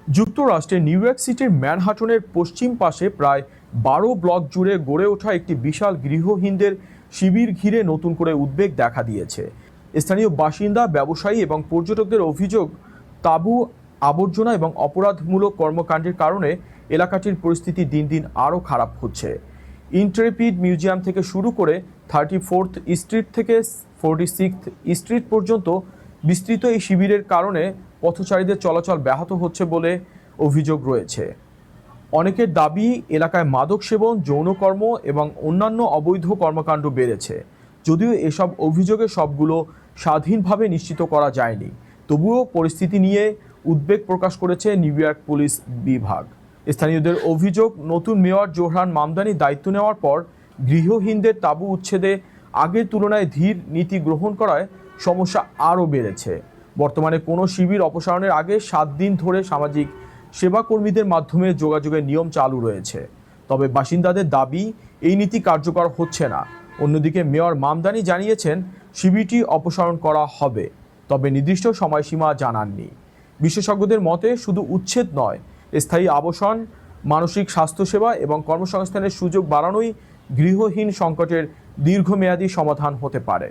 যুক্তরাষ্ট্রের new York সিটির ম্যানহাটনের পশ্চিম পাশে প্রায় ১২ ব্লক জুড়ে গড়ে ওঠা একটি বিশাল গৃহহীনদের শিবির ঘিরে নতুন করে উদ্বেগ দেখা দিয়েছে। স্থানীয় বাসিন্দা, ব্যবসায়ী এবং পর্যটকদের অভিযোগ, তাঁবু, আবর্জনা এবং অপরাধমূলক কর্মকাণ্ডের কারণে এলাকাটির পরিস্থিতি দিন দিন আরও খারাপ হচ্ছে। ইন্ট্রেপিড মিউজিয়াম থেকে শুরু করে 34th স্ট্রিট থেকে 46th স্ট্রিট পর্যন্ত বিস্তৃত এই শিবিরের কারণে পথচারীদের চলাচল ব্যাহত হচ্ছে বলে অভিযোগ রয়েছে। অনেকের দাবি, এলাকায় মাদক সেবন, যৌনকর্ম এবং অন্যান্য অবৈধ কর্মকাণ্ড বেড়েছে। যদিও এসব অভিযোগের সবগুলো স্বাধীনভাবে নিশ্চিত করা যায়নি, তবুও পরিস্থিতি নিয়ে উদ্বেগ প্রকাশ করেছে নিউ ইয়র্ক পুলিশ বিভাগ। স্থানীয়দের অভিযোগ, নতুন মেয়র জোহরান মামদানি দায়িত্ব নেওয়ার পর গৃহহীনদের তাঁবু উচ্ছেদে আগের তুলনায় ধীর নীতি গ্রহণ করায় সমস্যা আরও বেড়েছে। বর্তমানে কোনো শিবির অপসারণের আগে 7 দিন ধরে সামাজিক সেবাকর্মীদের মাধ্যমে যোগাযোগের নিয়ম চালু রয়েছে। তবে বাসিন্দাদের দাবি, এই নীতি কার্যকর হচ্ছে না। অন্যদিকে মেয়র মামদানি জানিয়েছেন শিবিরটি অপসারণ করা হবে, তবে নির্দিষ্ট সময়সীমা জানাননি। বিশেষজ্ঞদের মতে শুধু উচ্ছেদ নয়, স্থায়ী আবাসন, মানসিক স্বাস্থ্যসেবা এবং কর্মসংস্থানের সুযোগ বাড়ানোই গৃহহীন সংকটের দীর্ঘমেয়াদী সমাধান হতে পারে।